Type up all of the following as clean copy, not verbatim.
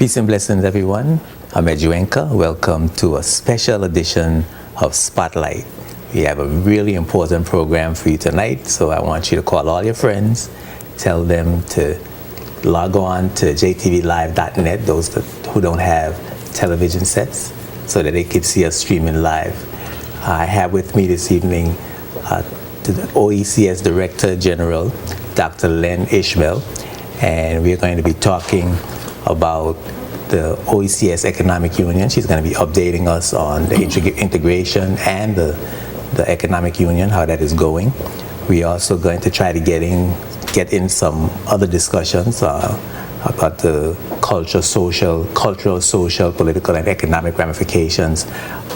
Peace and blessings, everyone. I'm Oecs. Welcome to a special edition of Spotlight. We have a really important program for you tonight, so I want you to call all your friends, tell them to log on to jtvlive.net, those who don't have television sets, so that they can see us streaming live. I have with me this evening the Oecs Director General, Dr. Len Ishmael, and we're going to be talking about the Oecs Economic Union. She's going to be updating us on the integration and the Economic Union, how that is going. We're also going to try to get in some other discussions about the cultural, social, political, and economic ramifications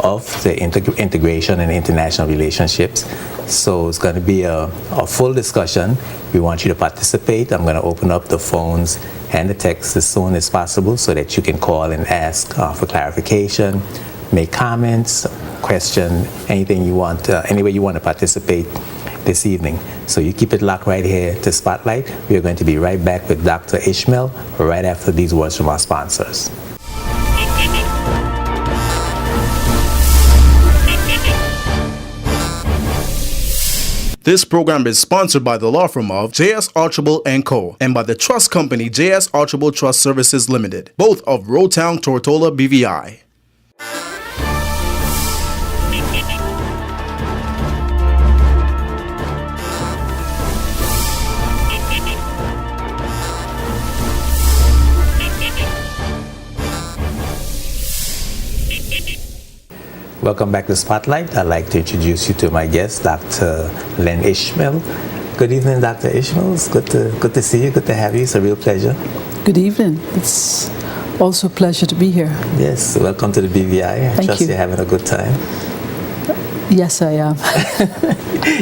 of the integration and international relationships. So it's going to be a full discussion. We want you to participate. I'm going to open up the phones and the texts as soon as possible so that you can call and ask for clarification, make comments, question, anything you want, any way you want to participate this evening. So you keep it locked right here to Spotlight. We are going to be right back with Dr. Ishmael right after these words from our sponsors. This program is sponsored by the law firm of J.S. Archibald & Co. and by the trust company J.S. Archibald Trust Services Limited, both of Roadtown, Tortola, BVI. Welcome back to Spotlight. I'd like to introduce you to my guest, Dr. Len Ishmael. Good evening, Dr. Ishmael. It's good to see you. Good to have you. It's a real pleasure. Good evening. It's also a pleasure to be here. Yes. Welcome to the BVI. I trust you're having a good time. Yes, I am.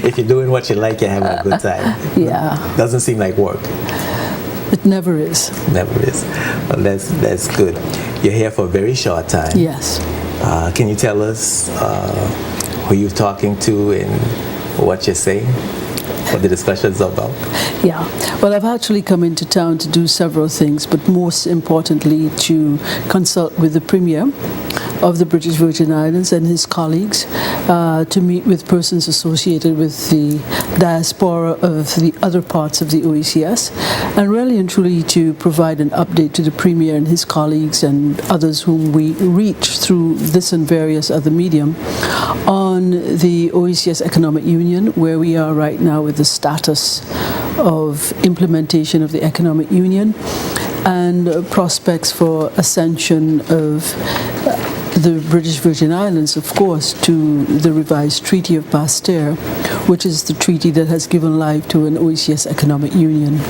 If you're doing what you like, you're having a good time. Yeah. Doesn't seem like work. It never is. Never is. Well, that's good. You're here for a very short time. Yes. Can you tell us who you're talking to and what you're saying? What the discussion's about? Yeah. Well, I've actually come into town to do several things, but most importantly to consult with the Premier of the British Virgin Islands and his colleagues, to meet with persons associated with the diaspora of the other parts of the Oecs, and really and truly to provide an update to the Premier and his colleagues and others whom we reach through this and various other medium on the Oecs Economic Union, where we are right now with the status of implementation of the Economic Union and prospects for ascension of the British Virgin Islands, of course, to the revised Treaty of Pasteur, which is the treaty that has given life to an Oecs Economic Union.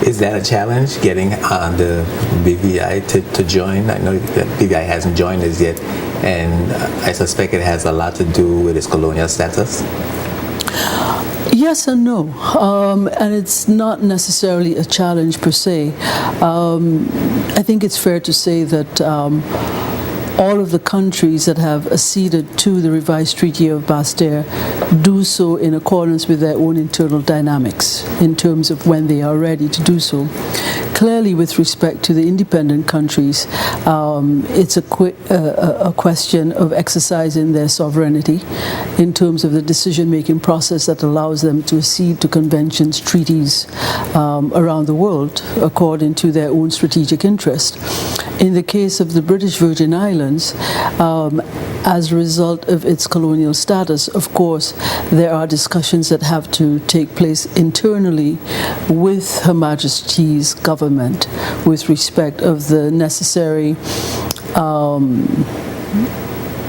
Is that a challenge, getting the BVI to join? I know that BVI hasn't joined us yet, and I suspect it has a lot to do with its colonial status. Yes and no, and it's not necessarily a challenge per se. I think it's fair to say that all of the countries that have acceded to the revised Treaty of Pasteur do so in accordance with their own internal dynamics in terms of when they are ready to do so. Clearly, with respect to the independent countries, it's a question of exercising their sovereignty in terms of the decision-making process that allows them to accede to conventions, treaties around the world according to their own strategic interest. In the case of the British Virgin Islands, as a result of its colonial status, of course, there are discussions that have to take place internally with Her Majesty's government with respect of the necessary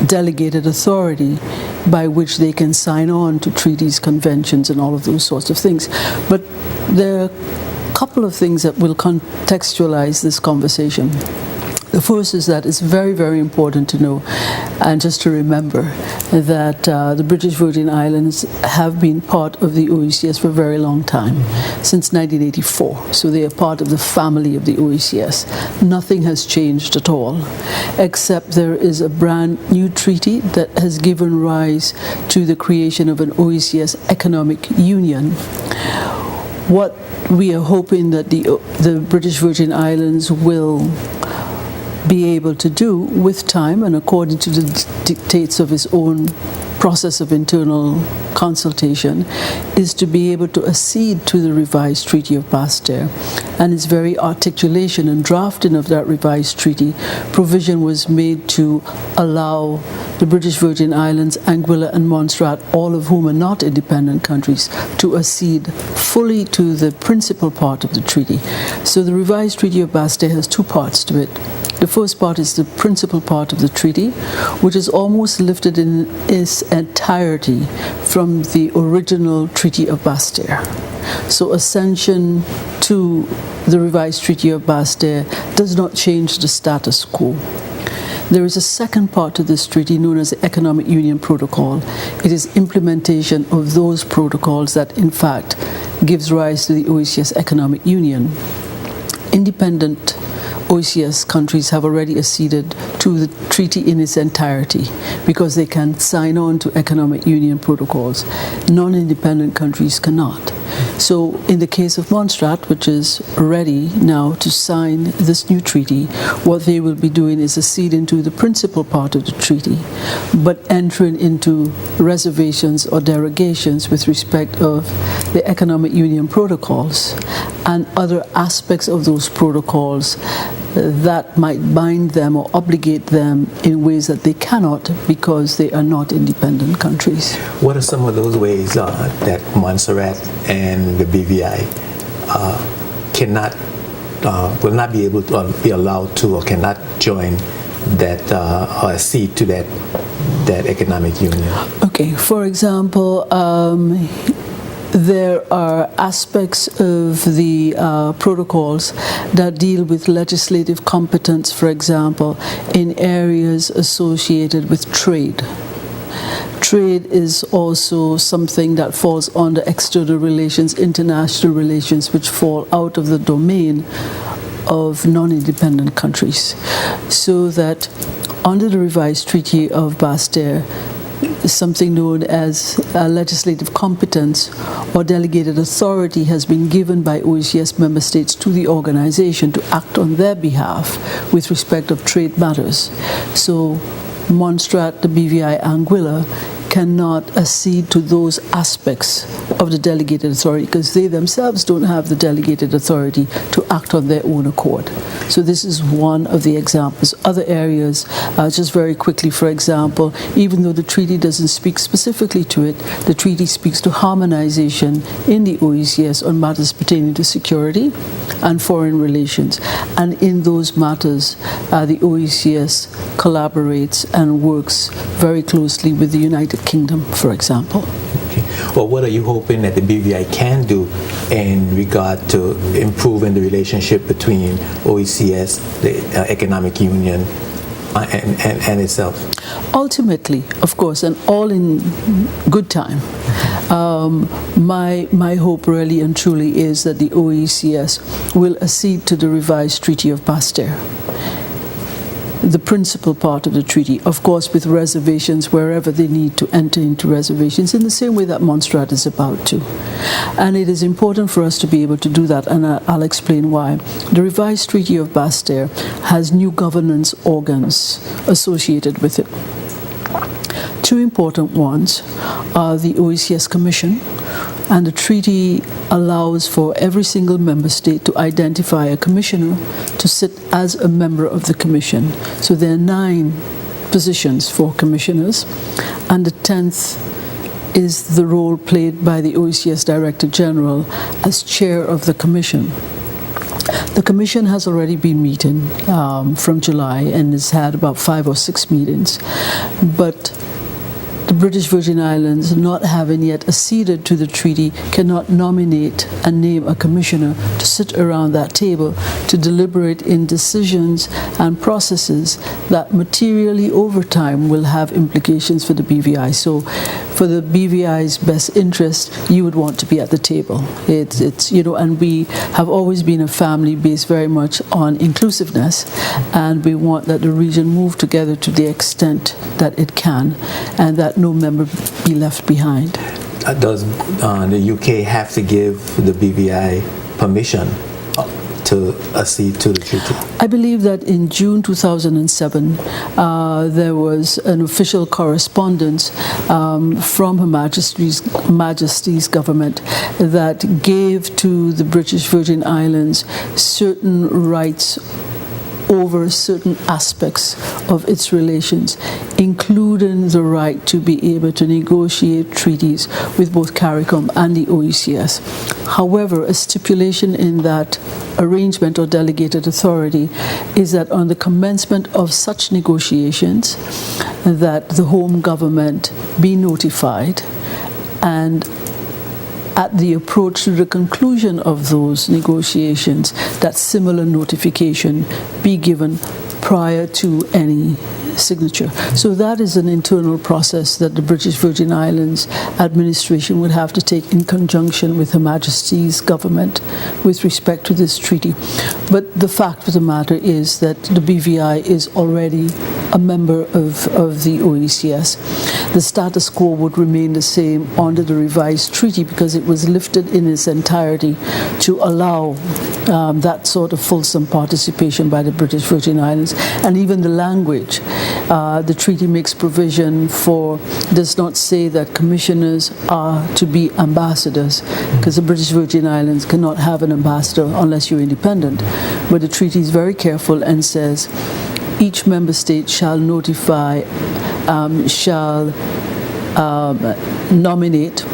delegated authority by which they can sign on to treaties, conventions, and all of those sorts of things. But there are a couple of things that will contextualize this conversation. The first is that it's very, very important to know and just to remember that the British Virgin Islands have been part of the Oecs for a very long time, since 1984. So they are part of the family of the Oecs. Nothing has changed at all, except there is a brand new treaty that has given rise to the creation of an Oecs Economic Union. What we are hoping that the British Virgin Islands will be able to do with time and according to the dictates of its own process of internal consultation is to be able to accede to the revised Treaty of Basel, and its very articulation and drafting of that revised treaty provision was made to allow the British Virgin Islands, Anguilla and Montserrat, all of whom are not independent countries, to accede fully to the principal part of the treaty. So the revised Treaty of Basel has two parts to it. The first part is the principal part of the treaty, which is almost lifted in its entirety from the original Treaty of Basel. So accession to the revised Treaty of Basel does not change the status quo. There is a second part to this treaty known as the Economic Union Protocol. It is implementation of those protocols that in fact gives rise to the Oecs Economic Union. Independent Oecs countries have already acceded to the treaty in its entirety because they can sign on to economic union protocols. Non-independent countries cannot. So in the case of Montserrat, which is ready now to sign this new treaty, what they will be doing is acceding to the principal part of the treaty, but entering into reservations or derogations with respect of the economic union protocols and other aspects of those protocols that might bind them or obligate them in ways that they cannot because they are not independent countries. What are some of those ways that Montserrat and the BVI will not be able to be allowed to or cannot join that or accede to that economic union? Okay, for example, there are aspects of the protocols that deal with legislative competence, for example, in areas associated with trade. Trade is also something that falls under external relations, international relations, which fall out of the domain of non-independent countries. So that under the revised Treaty of Basel, something known as legislative competence or delegated authority has been given by Oecs member states to the organization to act on their behalf with respect of trade matters. So Montserrat, the BVI, Anguilla cannot accede to those aspects of the delegated authority because they themselves don't have the delegated authority to act on their own accord. So this is one of the examples. Other areas, just very quickly, for example, even though the treaty doesn't speak specifically to it, the treaty speaks to harmonization in the Oecs on matters pertaining to security and foreign relations. And in those matters, the Oecs collaborates and works very closely with the United Kingdom, for example. Okay. Well, what are you hoping that the BVI can do in regard to improving the relationship between Oecs, the Economic Union, and itself? Ultimately, of course, and all in good time, my hope really and truly is that the Oecs will accede to the revised Treaty of Basel, the principal part of the treaty, of course with reservations wherever they need to enter into reservations, in the same way that Montserrat is about to. And it is important for us to be able to do that, and I'll explain why. The revised Treaty of Basel has new governance organs associated with it. Two important ones are the Oecs Commission, and the treaty allows for every single member state to identify a commissioner to sit as a member of the commission. So there are 9 positions for commissioners, and the 10th is the role played by the Oecs Director General as chair of the commission. The commission has already been meeting from July and has had about 5 or 6 meetings, but the British Virgin Islands, not having yet acceded to the treaty, cannot nominate and name a commissioner to sit around that table to deliberate in decisions and processes that materially over time will have implications for the BVI. So for the BVI's best interest, you would want to be at the table. It's and we have always been a family based very much on inclusiveness, and we want that the region move together to the extent that it can, and that no member be left behind. Does the UK have to give the BVI permission to accede to the treaty? I believe that in June 2007, there was an official correspondence from Her Majesty's government that gave to the British Virgin Islands certain rights over certain aspects of its relations, including the right to be able to negotiate treaties with both CARICOM and the Oecs. However, a stipulation in that arrangement or delegated authority is that on the commencement of such negotiations, that the home government be notified, and at the approach to the conclusion of those negotiations, that similar notification be given prior to any signature. So that is an internal process that the British Virgin Islands administration would have to take in conjunction with Her Majesty's government with respect to this treaty. But the fact of the matter is that the BVI is already a member of the Oecs. The status quo would remain the same under the revised treaty because it was lifted in its entirety to allow that sort of fulsome participation by the British Virgin Islands. And even the language, the treaty makes provision for, does not say that commissioners are to be ambassadors, because the British Virgin Islands cannot have an ambassador unless you're independent. But the treaty is very careful and says each member state shall notify, nominate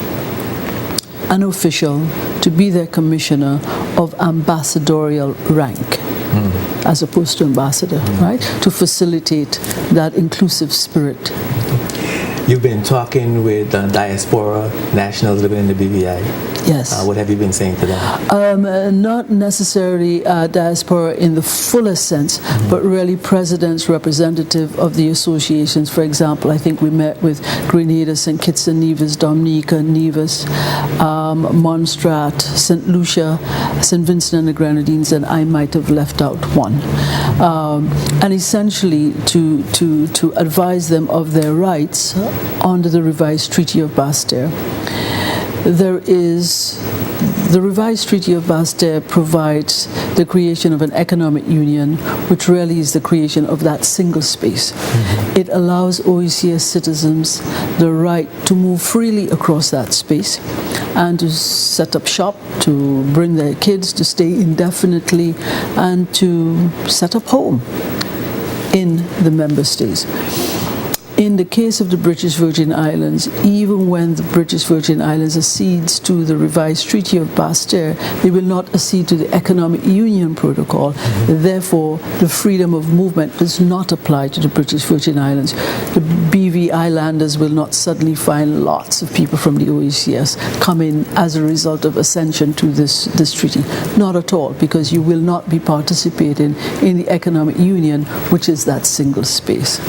an official to be their commissioner of ambassadorial rank, as opposed to ambassador, right? To facilitate that inclusive spirit. You've been talking with diaspora nationals living in the BVI. Yes. What have you been saying to them? Not necessarily diaspora in the fullest sense, but really presidents, representative of the associations. For example, I think we met with Grenada, St. Kitts and Nevis, Dominica, Nevis, Montserrat, St. Lucia, St. Vincent and the Grenadines, and I might have left out one. And essentially to advise them of their rights under the revised Treaty of Basse-Terre. The revised Treaty of Basse-Terre provides the creation of an economic union, which really is the creation of that single space. It allows Oecs citizens the right to move freely across that space and to set up shop, to bring their kids, to stay indefinitely, and to set up home in the member states. In the case of the British Virgin Islands, even when the British Virgin Islands accedes to the revised Treaty of Basse-Terre, they will not accede to the Economic Union Protocol. Therefore, the freedom of movement does not apply to the British Virgin Islands. The BV Islanders will not suddenly find lots of people from the Oecs come in as a result of accession to this treaty. Not at all, because you will not be participating in the Economic Union, which is that single space.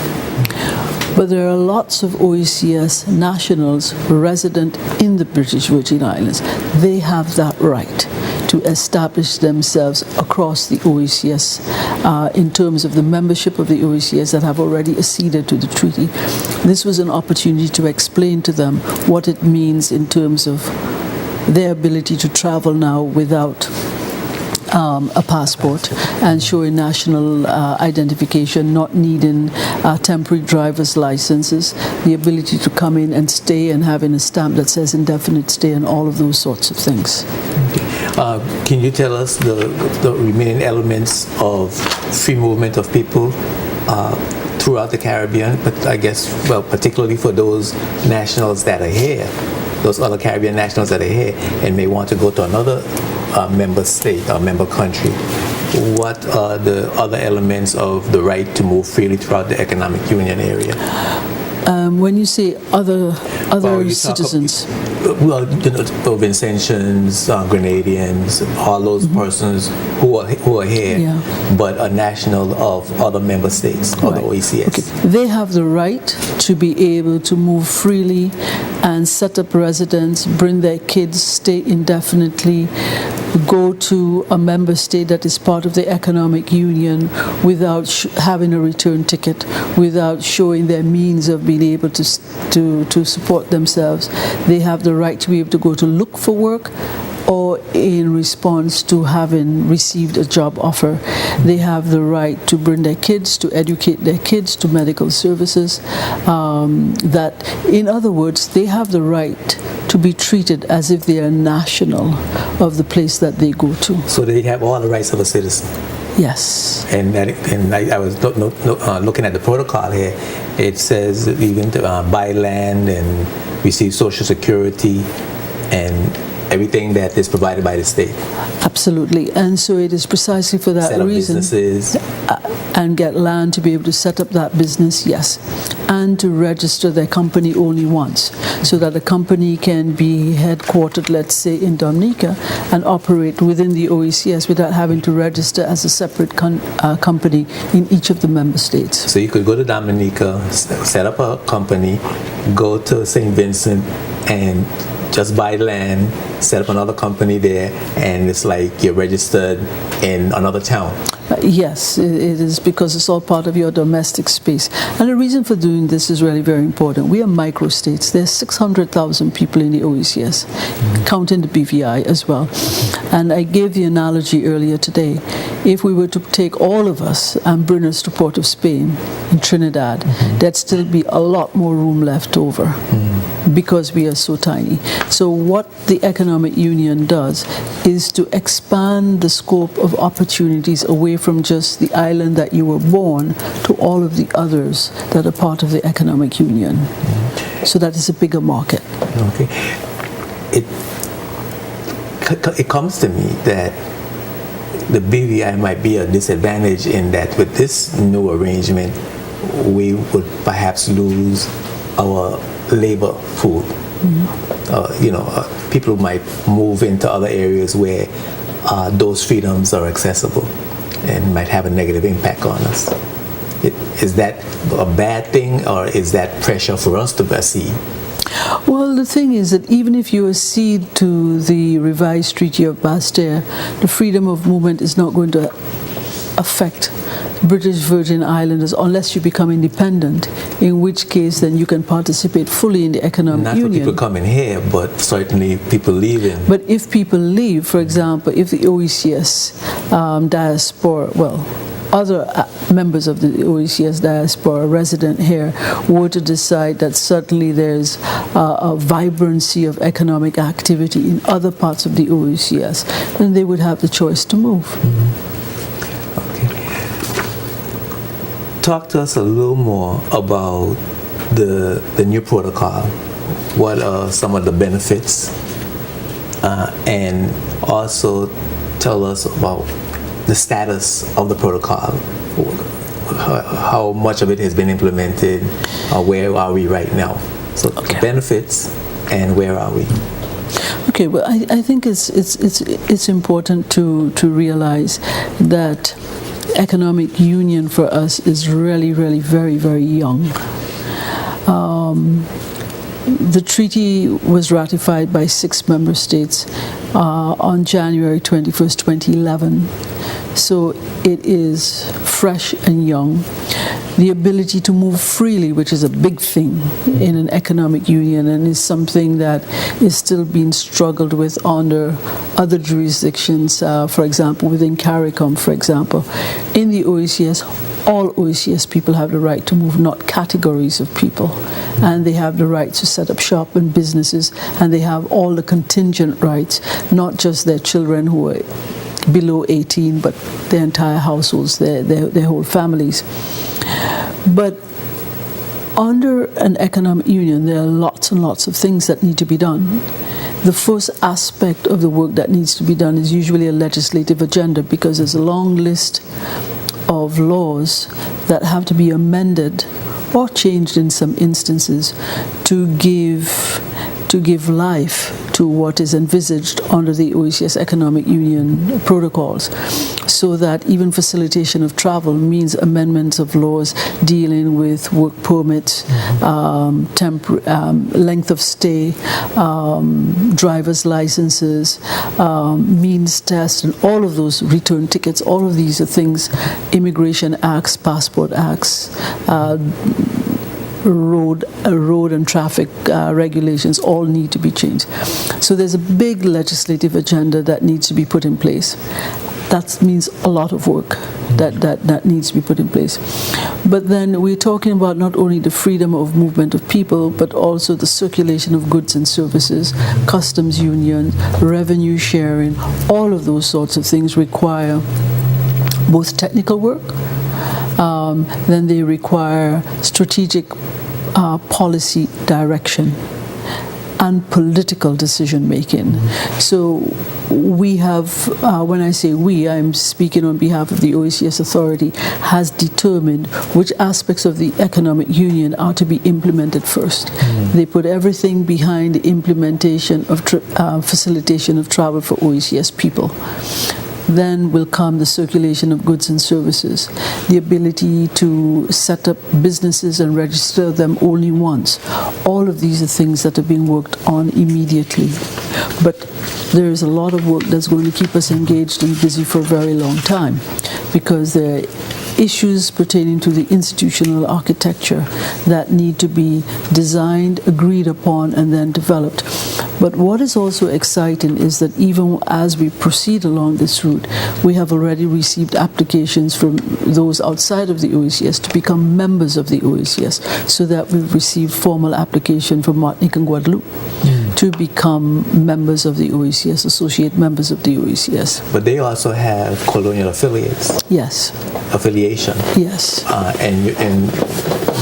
But there are lots of Oecs nationals resident in the British Virgin Islands. They have that right to establish themselves across the Oecs in terms of the membership of the Oecs that have already acceded to the treaty. This was an opportunity to explain to them what it means in terms of their ability to travel now without a passport and showing national identification, not needing temporary driver's licenses, the ability to come in and stay and having a stamp that says indefinite stay, and all of those sorts of things. Can you tell us the remaining elements of free movement of people throughout the Caribbean, but I guess, well, particularly for those nationals that are here, those other Caribbean nationals that are here and may want to go to another member state or member country? What are the other elements of the right to move freely throughout the economic union area? When you say other citizens, Vincentians, Grenadians, all those persons who are here, but are national of other member states of the Oecs. Okay. They have the right to be able to move freely and set up residence, bring their kids, stay indefinitely, go to a member state that is part of the economic union without having a return ticket, without showing their means of being able to support themselves. They have the right to be able to go to look for work or in response to having received a job offer. They have the right to bring their kids, to educate their kids, to medical services. That, in other words, they have the right to be treated as if they are national of the place that they go to. So they have all the rights of a citizen. Yes. And I was looking at the protocol here. It says even to buy land and receive Social Security and everything that is provided by the state. Absolutely. And so it is precisely for that Set up reason. businesses. And get land to be able to set up that business, yes. And to register their company only once, so that a company can be headquartered, let's say, in Dominica and operate within the OECS without having to register as a separate company in each of the member states. So you could go to Dominica, set up a company, go to St. Vincent, and just buy land, set up another company there, and it's like you're registered in another town. Yes, it is, because it's all part of your domestic space. And the reason for doing this is really very important. We are microstates. There's 600,000 people in the OECS, counting the BVI as well. And I gave the analogy earlier today. If we were to take all of us and bring us to Port of Spain in Trinidad, there'd still be a lot more room left over because we are so tiny. So what the economic union does is to expand the scope of opportunities away from just the island that you were born to all of the others that are part of the economic union. So that is a bigger market. Okay. It comes to me that the BVI might be a disadvantage in that with this new arrangement, we would perhaps lose our labor pool. People might move into other areas where those freedoms are accessible and might have a negative impact on us. Is that a bad thing, or is that pressure for us to accede? Well, the thing is that even if you accede to the revised Treaty of Bastille, the freedom of movement is not going to affect British Virgin Islanders unless you become independent, in which case then you can participate fully in the economic union. Not for people coming here, but certainly people leaving. But if people leave, for example, if the OECS diaspora, other members of the OECS diaspora resident here were to decide that certainly there's a vibrancy of economic activity in other parts of the OECS, then they would have the choice to move. Talk to us a little more about the new protocol. What are some of the benefits? And also tell us about the status of the protocol. How much of it has been implemented? Where are we right now? So the benefits and where are we? Okay, well, I think it's important to realize that economic union for us is really, really very, very young. The treaty was ratified by 6 member states on January 21st, 2011. So it is fresh and young. The ability to move freely, which is a big thing in an economic union and is something that is still being struggled with under other jurisdictions, for example, within CARICOM, for example. In the OECS, all OECS people have the right to move, not categories of people. And they have the right to set up shop and businesses, and they have all the contingent rights, not just their children who are below 18, but their entire households, their whole families. But under an economic union, there are lots and lots of things that need to be done. The first aspect of the work that needs to be done is usually a legislative agenda, because there's a long list of laws that have to be amended or changed in some instances to give life to what is envisaged under the OECS Economic Union protocols, so that even facilitation of travel means amendments of laws dealing with work permits, length of stay, driver's licenses, means tests, and all of those, return tickets. All of these are things, immigration acts, passport acts, road and traffic regulations all need to be changed. So there's a big legislative agenda that needs to be put in place. That means a lot of work that needs to be put in place. But then we're talking about not only the freedom of movement of people, but also the circulation of goods and services, customs union, revenue sharing. All of those sorts of things require both technical work, then they require strategic policy direction and political decision making. So we have, when I say we, I'm speaking on behalf of the OECS Authority, has determined which aspects of the economic union are to be implemented first. They put everything behind the implementation of facilitation of travel for OECS people. Then will come the circulation of goods and services, the ability to set up businesses and register them only once. All of these are things that are being worked on immediately. But there is a lot of work that's going to keep us engaged and busy for a very long time, because there are issues pertaining to the institutional architecture that need to be designed, agreed upon, and then developed. But what is also exciting is that even as we proceed along this route, we have already received applications from those outside of the OECS to become members of the OECS, so that we've received formal application from Martinique and Guadeloupe to become members of the OECS, associate members of the OECS. But they also have colonial affiliates. Yes. Affiliation. Yes. And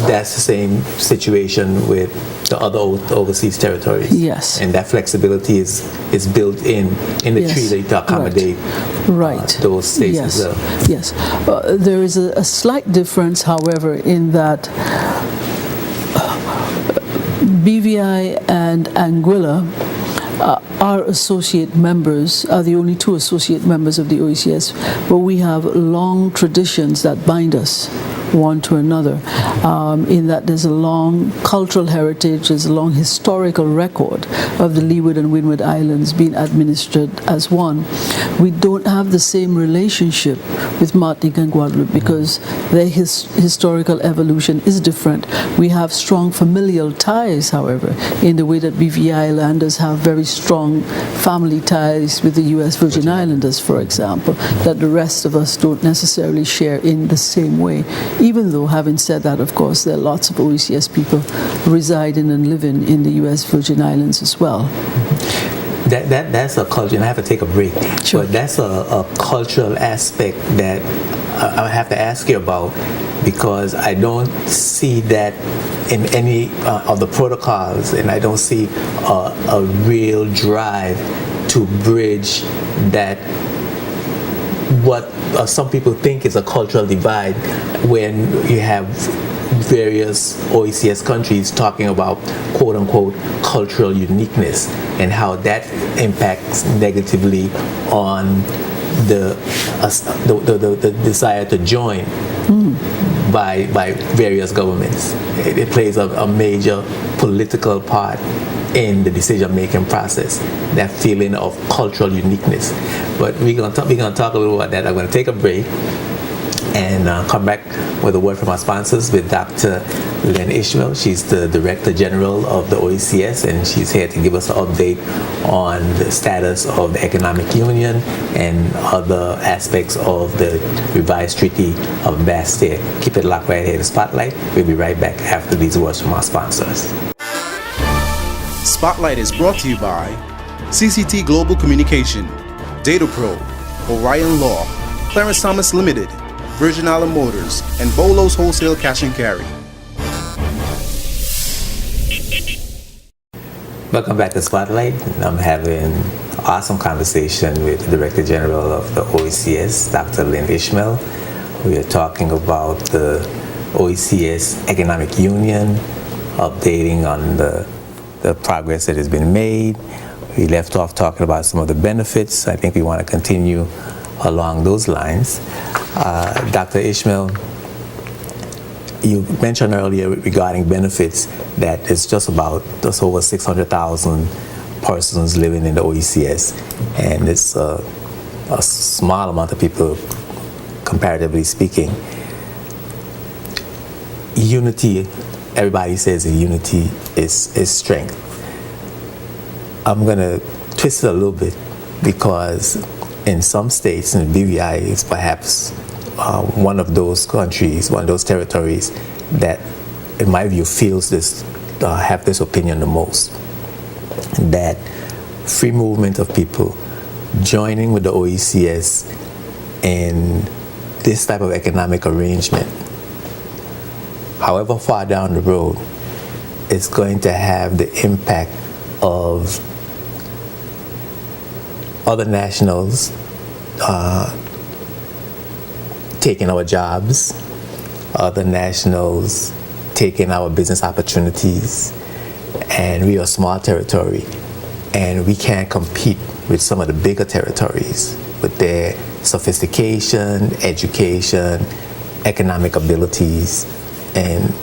that's the same situation with the other overseas territories. Yes. And that flexibility is built in the treaty to accommodate those states as well. Yes. There is a slight difference, however, in that BVI and Anguilla are associate members, are the only two associate members of the OECS, but we have long traditions that bind us one to another, in that there's a long cultural heritage, there's a long historical record of the Leeward and Windward Islands being administered as one. We don't have the same relationship with Martinique and Guadeloupe because their historical evolution is different. We have strong familial ties, however, in the way that BVI Islanders have very strong family ties with the U.S. Virgin Islanders, for example, that the rest of us don't necessarily share in the same way. Even though, having said that, of course, there are lots of OECS people residing and living in the U.S. Virgin Islands as well. That's a culture, and I have to take a break. Sure. But that's a cultural aspect that I have to ask you about, because I don't see that in any of the protocols, and I don't see a real drive to bridge that what some people think is a cultural divide, when you have various OECS countries talking about quote-unquote cultural uniqueness and how that impacts negatively on the desire to join by various governments. It plays a major political part in the decision-making process, that feeling of cultural uniqueness. But we're gonna talk a little about that. I'm gonna take a break and come back with a word from our sponsors with Dr. Lynn Ishmael. She's the Director General of the OECS, and she's here to give us an update on the status of the economic union and other aspects of the revised Treaty of Bastille. Keep it locked right here to Spotlight. We'll be right back after these words from our sponsors. Spotlight is brought to you by CCT Global Communication, DataPro, Orion Law, Clarence Thomas Limited, Virgin Island Motors, and Bolo's Wholesale Cash and Carry. Welcome back to Spotlight. I'm having an awesome conversation with the Director General of the OECS, Dr. Lynn Ishmael. We are talking about the OECS Economic Union, updating on the progress that has been made. We left off talking about some of the benefits. I think we want to continue along those lines. Dr. Ishmael, you mentioned earlier regarding benefits that it's just over 600,000 persons living in the OECS, and it's a small amount of people, comparatively speaking. Unity everybody says that unity is strength. I'm going to twist it a little bit, because in some states, and BVI is perhaps one of those countries, one of those territories that, in my view, feels this, have this opinion the most, that free movement of people joining with the OECS in this type of economic arrangement, however far down the road, is going to have the impact of other nationals taking our jobs, other nationals taking our business opportunities, and we are a small territory, and we can't compete with some of the bigger territories with their sophistication, education, economic abilities, and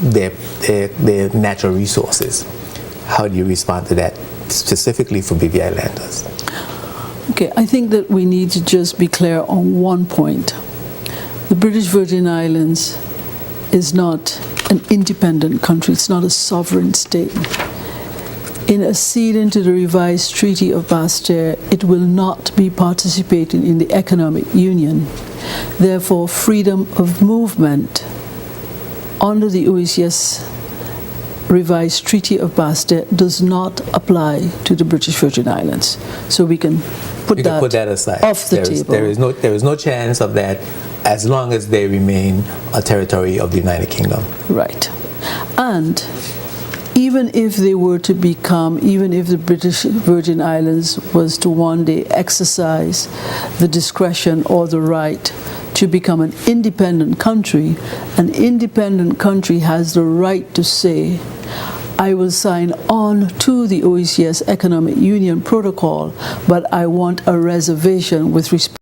their natural resources. How do you respond to that, specifically for BVI landers? Okay, I think that we need to just be clear on one point. The British Virgin Islands is not an independent country. It's not a sovereign state. In acceding to the revised Treaty of Basel, it will not be participating in the economic union. Therefore, freedom of movement under the OECS revised Treaty of Basel does not apply to the British Virgin Islands. So we can put that aside. Off the table. There is no chance of that as long as they remain a territory of the United Kingdom. Right. And even if they were to become, even if the British Virgin Islands was to one day exercise the discretion or the right to become an independent country has the right to say, I will sign on to the OECS Economic Union Protocol, but I want a reservation with respect